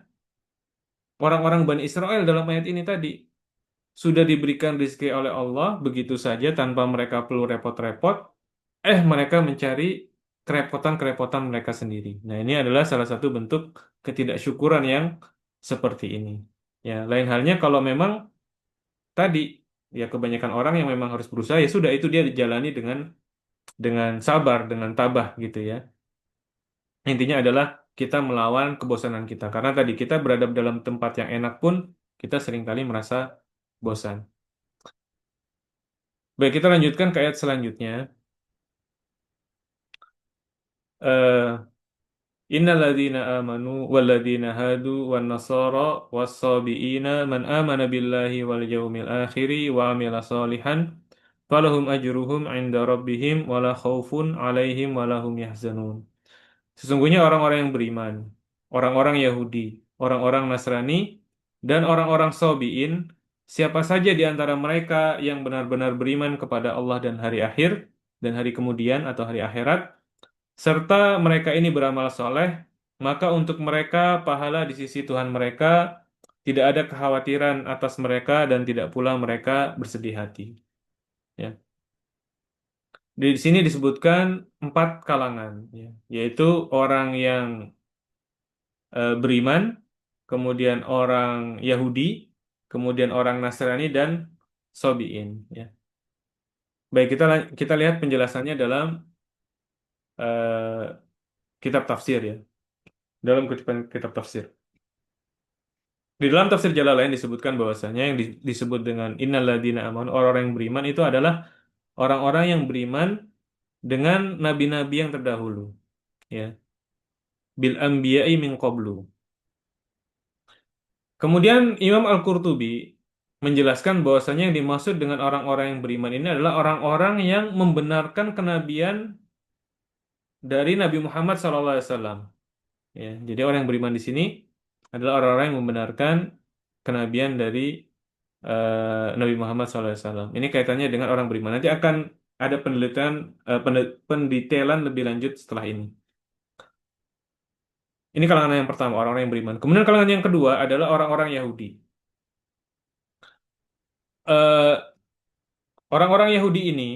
orang-orang Bani Israel dalam ayat ini tadi. Sudah diberikan rezeki oleh Allah begitu saja tanpa mereka perlu repot-repot, mereka mencari kerepotan-kerepotan mereka sendiri. Nah, ini adalah salah satu bentuk ketidaksyukuran yang seperti ini. Ya, lain halnya kalau memang tadi ya kebanyakan orang yang memang harus berusaha ya sudah itu dia dijalani dengan sabar, dengan tabah gitu ya. Intinya adalah kita melawan kebosanan kita karena tadi kita berada dalam tempat yang enak pun kita seringkali merasa bosan. Baik, kita lanjutkan ke ayat selanjutnya. Eh, Innalladzina amanu walladzina hadu wan nasara was-sabiina man amana billahi wal yaumil akhiri wa amila salihan falahum ajruhum 'inda rabbihim wala khaufun 'alaihim wala hum yahzanun. Sesungguhnya orang-orang yang beriman, orang-orang Yahudi, orang-orang Nasrani dan orang-orang Sabiin siapa saja di antara mereka yang benar-benar beriman kepada Allah dan hari akhir dan hari kemudian atau hari akhirat, serta mereka ini beramal soleh, maka untuk mereka pahala di sisi Tuhan mereka, tidak ada kekhawatiran atas mereka dan tidak pula mereka bersedih hati. Ya. Di sini disebutkan empat kalangan, ya, yaitu orang yang beriman, kemudian orang Yahudi, kemudian orang Nasrani dan Sobiin. Ya. Baik, kita lihat penjelasannya dalam eh, kitab tafsir ya, dalam kutipan kitab tafsir. Di dalam tafsir Jalalain disebutkan bahwasanya yang disebut dengan innalladzina amanu, orang-orang yang beriman itu adalah orang-orang yang beriman dengan nabi-nabi yang terdahulu, ya, bil anbiya'i min qablu. Kemudian Imam Al-Qurtubi menjelaskan bahwasanya yang dimaksud dengan orang-orang yang beriman ini adalah orang-orang yang membenarkan kenabian dari Nabi Muhammad SAW. Ya, jadi orang yang beriman di sini adalah orang-orang yang membenarkan kenabian dari Nabi Muhammad SAW. Ini kaitannya dengan orang beriman. Nanti akan ada penelitian, pendetailan lebih lanjut setelah ini. Ini kalangan yang pertama, orang-orang yang beriman. Kemudian kalangan yang kedua adalah orang-orang Yahudi. Eh, Orang-orang Yahudi ini,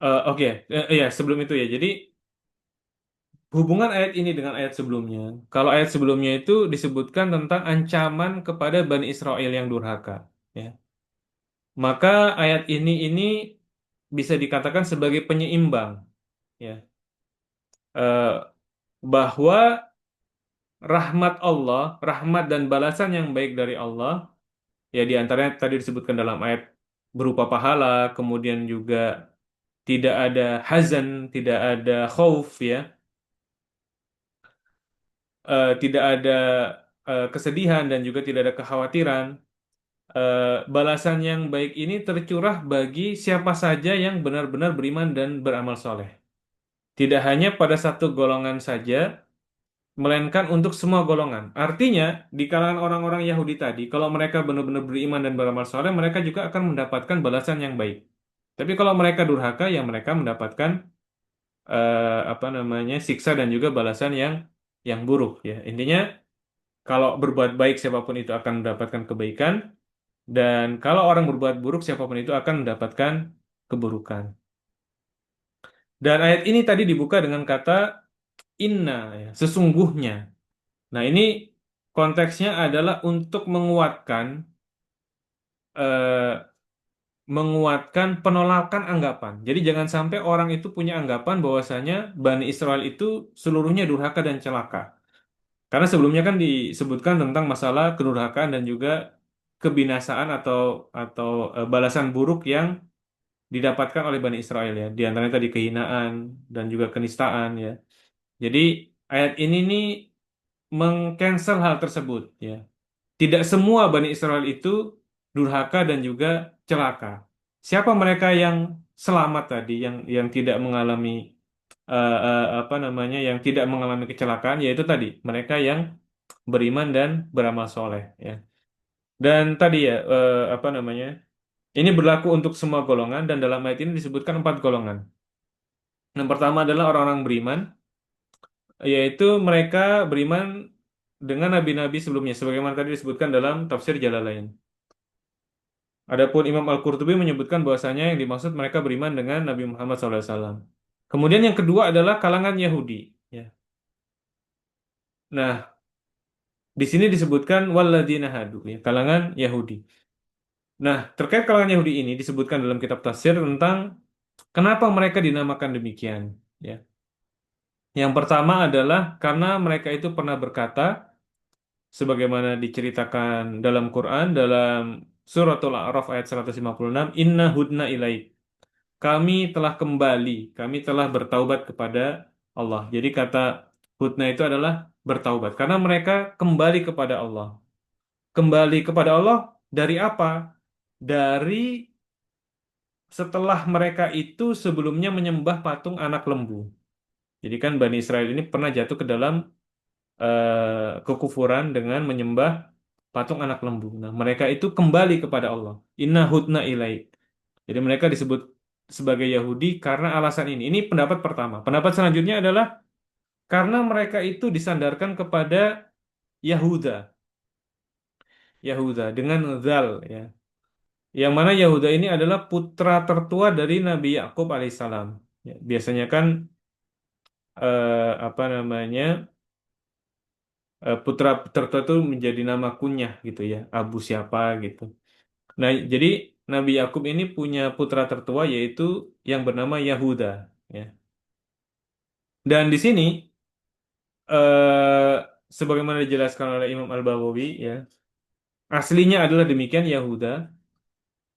oke, ya sebelum itu ya. Jadi hubungan ayat ini dengan ayat sebelumnya. Kalau ayat sebelumnya itu disebutkan tentang ancaman kepada Bani Israel yang durhaka. Ya. Maka ayat ini bisa dikatakan sebagai penyeimbang, ya, Eh, bahwa rahmat Allah, rahmat dan balasan yang baik dari Allah, ya di antaranya tadi disebutkan dalam ayat berupa pahala, kemudian juga tidak ada hazan, tidak ada khauf, ya, tidak ada kesedihan dan juga tidak ada kekhawatiran. Balasan yang baik ini tercurah bagi siapa saja yang benar-benar beriman dan beramal soleh. Tidak hanya pada satu golongan saja, melainkan untuk semua golongan. Artinya, di kalangan orang-orang Yahudi tadi, kalau mereka benar-benar beriman dan beramal soleh, mereka juga akan mendapatkan balasan yang baik. Tapi kalau mereka durhaka, ya mereka mendapatkan apa namanya siksa dan juga balasan yang buruk. Ya, intinya kalau berbuat baik siapapun itu akan mendapatkan kebaikan, dan kalau orang berbuat buruk siapapun itu akan mendapatkan keburukan. Dan ayat ini tadi dibuka dengan kata inna, ya, sesungguhnya. Nah, ini konteksnya adalah untuk eh, menguatkan penolakan anggapan. Jadi jangan sampai orang itu punya anggapan bahwasanya Bani Israel itu seluruhnya durhaka dan celaka. Karena sebelumnya kan disebutkan tentang masalah kedurhakaan dan juga kebinasaan atau balasan buruk yang didapatkan oleh Bani Israel, ya. Di antaranya tadi kehinaan dan juga kenistaan, ya. Jadi ayat ini nih mengcancel hal tersebut, ya. Tidak semua Bani Israel itu durhaka dan juga celaka. Siapa mereka yang selamat tadi, yang tidak mengalami apa namanya, yang tidak mengalami kecelakaan, yaitu tadi mereka yang beriman dan beramal soleh, ya. Dan tadi ya apa namanya, ini berlaku untuk semua golongan dan dalam ayat ini disebutkan empat golongan. Yang pertama adalah orang-orang beriman, yaitu mereka beriman dengan nabi-nabi sebelumnya, sebagaimana tadi disebutkan dalam tafsir Jalalain. Adapun Imam Al-Qurtubi menyebutkan bahwasanya yang dimaksud mereka beriman dengan Nabi Muhammad SAW. Kemudian yang kedua adalah kalangan Yahudi. Ya. Nah, di sini disebutkan walladzina hadu, ya, kalangan Yahudi. Nah, terkait kalangan Yahudi ini disebutkan dalam kitab tafsir tentang kenapa mereka dinamakan demikian. Ya. Yang pertama adalah karena mereka itu pernah berkata, sebagaimana diceritakan dalam Quran, dalam Suratul A'raf ayat 156, Inna hudna ilaik. Kami telah kembali, kami telah bertaubat kepada Allah. Jadi kata hudna itu adalah bertaubat. Karena mereka kembali kepada Allah. Kembali kepada Allah dari apa? Dari setelah mereka itu sebelumnya menyembah patung anak lembu. Jadi kan Bani Israel ini pernah jatuh ke dalam kekufuran dengan menyembah patung anak lembu. Nah, mereka itu kembali kepada Allah. Inna hudna ilaik. Jadi mereka disebut sebagai Yahudi karena alasan ini. Ini pendapat pertama. Pendapat selanjutnya adalah karena mereka itu disandarkan kepada Yahuda. Yahuda dengan zal ya. Yang mana Yahuda ini adalah putra tertua dari Nabi Yakub alaihissalam. Ya, biasanya kan apa namanya putra tertua itu menjadi nama kunyah gitu ya, Abu siapa gitu. Nah, jadi Nabi Yakub ini punya putra tertua yaitu yang bernama Yahuda. Ya. Dan di sini sebagaimana dijelaskan oleh Imam Al-Baghawi ya, aslinya adalah demikian Yahuda.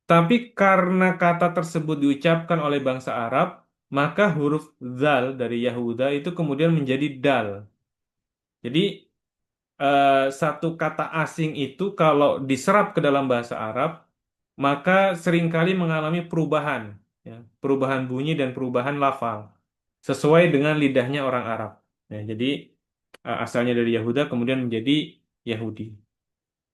Tapi karena kata tersebut diucapkan oleh bangsa Arab, maka huruf zal dari Yahuda itu kemudian menjadi dal. Jadi satu kata asing itu kalau diserap ke dalam bahasa Arab, maka seringkali mengalami perubahan, ya, perubahan bunyi dan perubahan lafal sesuai dengan lidahnya orang Arab. Ya, jadi asalnya dari Yahuda kemudian menjadi Yahudi.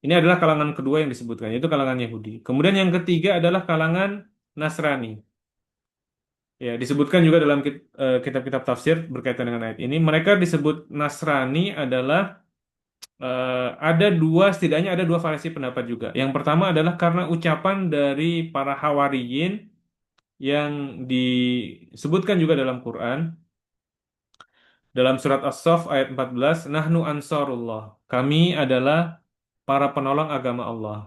Ini adalah kalangan kedua yang disebutkan, yaitu kalangan Yahudi. Kemudian yang ketiga adalah kalangan Nasrani. Ya, disebutkan juga dalam kitab-kitab tafsir berkaitan dengan ayat ini. Mereka disebut Nasrani adalah ada dua, setidaknya ada dua variasi pendapat juga. Yang pertama adalah karena ucapan dari para Hawariyin yang disebutkan juga dalam Quran. Dalam surat As-Saff ayat 14, Nahnu Ansarullah. Kami adalah para penolong agama Allah.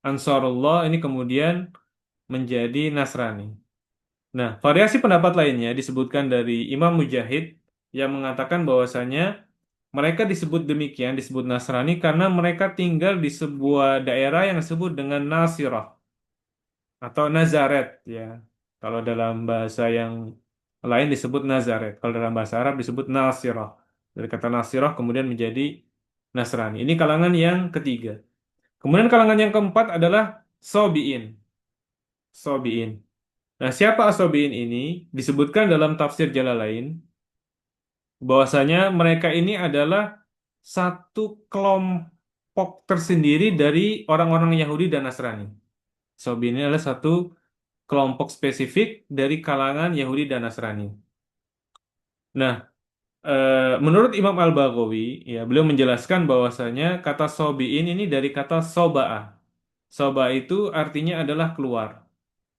Ansarullah ini kemudian menjadi Nasrani. Nah, variasi pendapat lainnya disebutkan dari Imam Mujahid yang mengatakan bahwasanya mereka disebut demikian, disebut Nasrani karena mereka tinggal di sebuah daerah yang disebut dengan Nasirah atau Nazaret ya. Kalau dalam bahasa yang lain disebut Nazaret. Kalau dalam bahasa Arab disebut Nasirah. Dari kata Nasirah kemudian menjadi Nasrani. Ini kalangan yang ketiga. Kemudian kalangan yang keempat adalah Sobiin. Sobiin. Nah, siapa Asobiin ini? Disebutkan dalam tafsir Jalalain bahwasanya mereka ini adalah satu kelompok tersendiri dari orang-orang Yahudi dan Nasrani. Sobiin ini adalah satu kelompok spesifik dari kalangan Yahudi dan Nasrani. Nah, menurut Imam Al-Baghawi, ya, beliau menjelaskan bahwasanya kata sobiin ini dari kata soba'ah. Soba'ah itu artinya adalah keluar.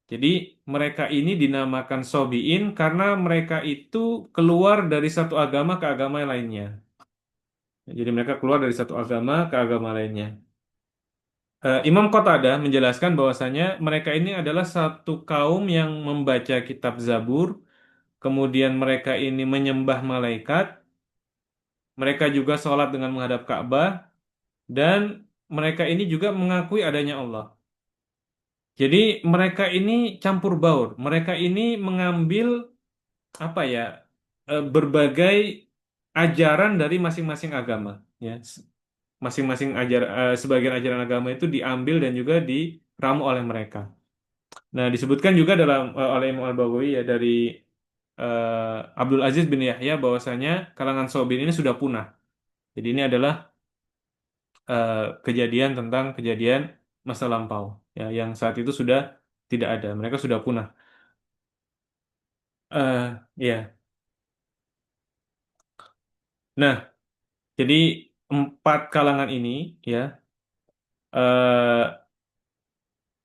Jadi mereka ini dinamakan sobiin karena mereka itu keluar dari satu agama ke agama lainnya. Jadi mereka keluar dari satu agama ke agama lainnya. Imam Qatadah menjelaskan bahwasanya mereka ini adalah satu kaum yang membaca kitab Zabur, kemudian mereka ini menyembah malaikat, mereka juga sholat dengan menghadap Ka'bah, dan mereka ini juga mengakui adanya Allah. Jadi mereka ini campur baur, mereka ini mengambil apa ya berbagai ajaran dari masing-masing agama ya masing-masing sebagian ajaran agama itu diambil dan juga diramu oleh mereka. Nah, disebutkan juga oleh Imam Al-Baghawi ya dari Abdul Aziz bin Yahya bahwasanya kalangan Sobin ini sudah punah. Jadi ini adalah eh, kejadian tentang kejadian masa lampau ya yang saat itu sudah tidak ada. Mereka sudah punah. Ya. Nah, jadi empat kalangan ini ya eh,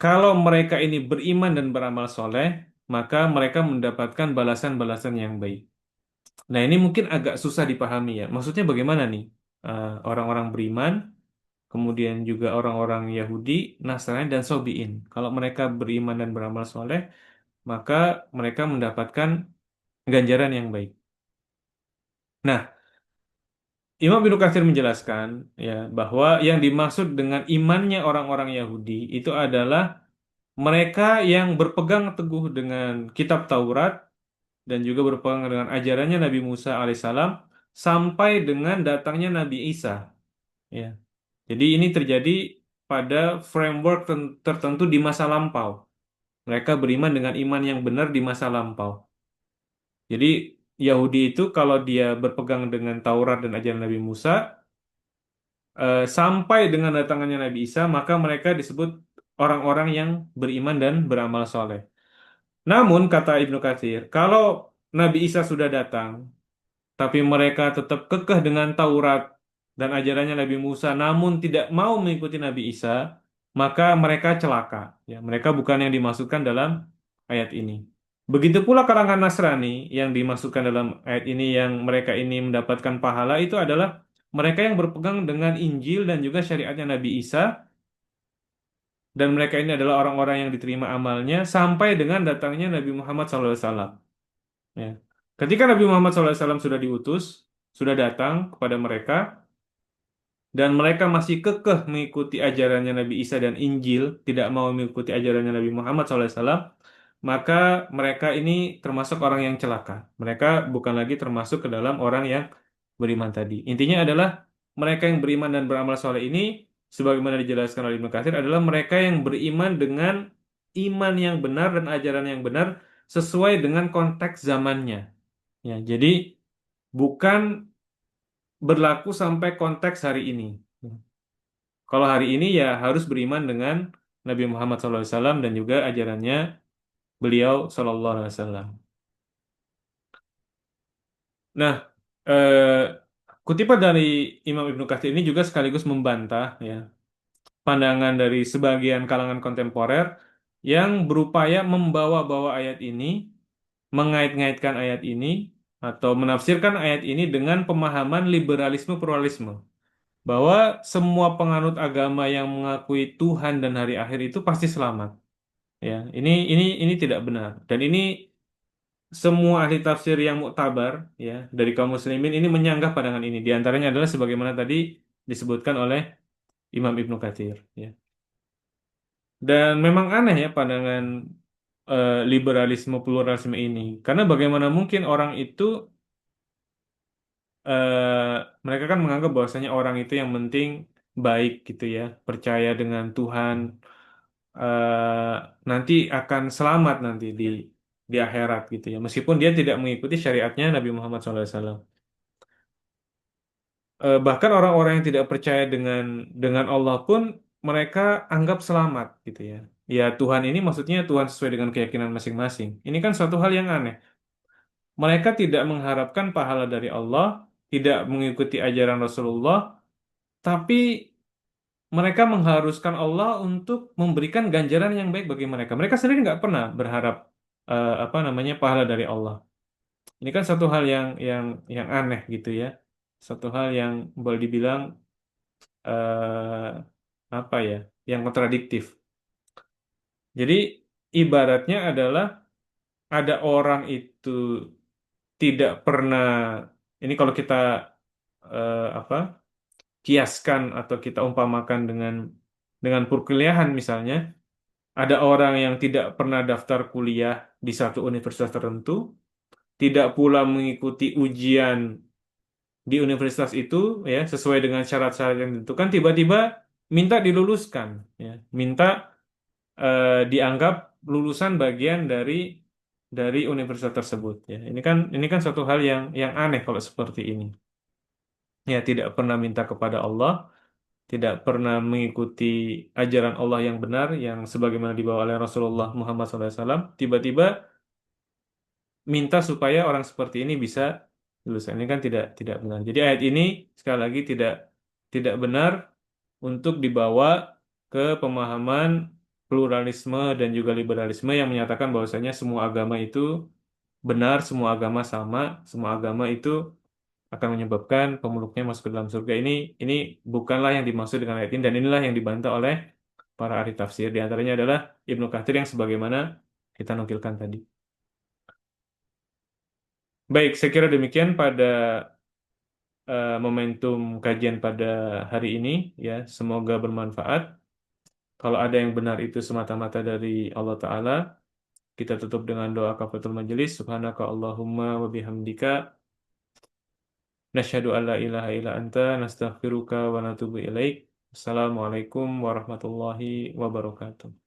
kalau mereka ini beriman dan beramal soleh, maka mereka mendapatkan balasan-balasan yang baik. Nah, ini mungkin agak susah dipahami ya. Maksudnya bagaimana nih? Orang-orang beriman, kemudian juga orang-orang Yahudi, Nasrani, dan Sobiin. Kalau mereka beriman dan beramal soleh, maka mereka mendapatkan ganjaran yang baik. Nah, Imam Ibnu Katsir menjelaskan ya bahwa yang dimaksud dengan imannya orang-orang Yahudi itu adalah mereka yang berpegang teguh dengan kitab Taurat dan juga berpegang dengan ajarannya Nabi Musa alaihissalam sampai dengan datangnya Nabi Isa. Ya. Jadi ini terjadi pada framework tertentu di masa lampau. Mereka beriman dengan iman yang benar di masa lampau. Jadi Yahudi itu kalau dia berpegang dengan Taurat dan ajaran Nabi Musa, sampai dengan datangannya Nabi Isa, maka mereka disebut orang-orang yang beriman dan beramal soleh. Namun, kata Ibnu Katsir, kalau Nabi Isa sudah datang, tapi mereka tetap kekeh dengan Taurat dan ajarannya Nabi Musa, namun tidak mau mengikuti Nabi Isa, maka mereka celaka. Ya, mereka bukan yang dimasukkan dalam ayat ini. Begitu pula kalangan Nasrani yang dimasukkan dalam ayat ini, yang mereka ini mendapatkan pahala itu adalah mereka yang berpegang dengan Injil dan juga syariatnya Nabi Isa, dan mereka ini adalah orang-orang yang diterima amalnya sampai dengan datangnya Nabi Muhammad SAW. Ya. Ketika Nabi Muhammad SAW sudah diutus, sudah datang kepada mereka, dan mereka masih kekeh mengikuti ajarannya Nabi Isa dan Injil, tidak mau mengikuti ajarannya Nabi Muhammad SAW, maka mereka ini termasuk orang yang celaka. Mereka bukan lagi termasuk ke dalam orang yang beriman tadi. Intinya adalah mereka yang beriman dan beramal soleh ini, sebagaimana dijelaskan oleh Ibnu Katsir, adalah mereka yang beriman dengan iman yang benar dan ajaran yang benar sesuai dengan konteks zamannya. Ya, jadi bukan berlaku sampai konteks hari ini. Kalau hari ini ya harus beriman dengan Nabi Muhammad SAW dan juga ajarannya beliau SAW. Nah, eh, kutipan dari Imam Ibnu Katsir ini juga sekaligus membantah ya pandangan dari sebagian kalangan kontemporer yang berupaya membawa-bawa ayat ini, mengait-ngaitkan ayat ini, atau menafsirkan ayat ini dengan pemahaman liberalisme pluralisme, bahwa semua penganut agama yang mengakui Tuhan dan hari akhir itu pasti selamat. Ya, ini tidak benar. Dan ini semua ahli tafsir yang muktabar ya dari kaum muslimin ini menyanggah pandangan ini. Di antaranya adalah sebagaimana tadi disebutkan oleh Imam Ibnu Katsir ya. Dan memang aneh ya pandangan liberalisme pluralisme ini. Karena bagaimana mungkin orang itu mereka kan menganggap bahwasanya orang itu yang penting baik gitu ya, percaya dengan Tuhan, nanti akan selamat nanti di akhirat gitu ya, meskipun dia tidak mengikuti syariatnya Nabi Muhammad SAW. Bahkan orang-orang yang tidak percaya dengan Allah pun mereka anggap selamat gitu ya. Ya Tuhan ini maksudnya Tuhan sesuai dengan keyakinan masing-masing. Ini kan suatu hal yang aneh. Mereka tidak mengharapkan pahala dari Allah, tidak mengikuti ajaran Rasulullah, tapi mereka mengharuskan Allah untuk memberikan ganjaran yang baik bagi mereka. Mereka sendiri nggak pernah berharap apa namanya pahala dari Allah. Ini kan satu hal yang aneh gitu ya. Satu hal yang boleh dibilang eh, apa ya, yang kontradiktif. Jadi ibaratnya adalah ada orang itu tidak pernah, ini kalau kita apa kiaskan atau kita umpamakan dengan perkuliahan misalnya, ada orang yang tidak pernah daftar kuliah di satu universitas tertentu, tidak pula mengikuti ujian di universitas itu ya sesuai dengan syarat-syarat yang ditentukan, tiba-tiba minta diluluskan ya, minta dianggap lulusan bagian dari universitas tersebut ya. Ini kan suatu hal yang aneh kalau seperti ini. Ya, tidak pernah minta kepada Allah, tidak pernah mengikuti ajaran Allah yang benar yang sebagaimana dibawa oleh Rasulullah Muhammad SAW, tiba-tiba minta supaya orang seperti ini bisa lulus. Ini kan tidak benar. Jadi ayat ini sekali lagi tidak benar untuk dibawa ke pemahaman pluralisme dan juga liberalisme yang menyatakan bahwasanya semua agama itu benar, semua agama sama, semua agama itu akan menyebabkan pemeluknya masuk ke dalam surga. Ini bukanlah yang dimaksud dengan ayat ini, dan inilah yang dibantah oleh para ahli tafsir. Di antaranya adalah Ibnu Katsir yang sebagaimana kita nukilkan tadi. Baik, saya kira demikian pada momentum kajian pada hari ini ya. Semoga bermanfaat. Kalau ada yang benar itu semata-mata dari Allah Ta'ala, kita tutup dengan doa kafaratul majelis. Subhanaka Allahumma wa bihamdika nasyhadu an la ilaha illa anta nastaghfiruka wa natubu ilaik. Assalamualaikum warahmatullahi wabarakatuh.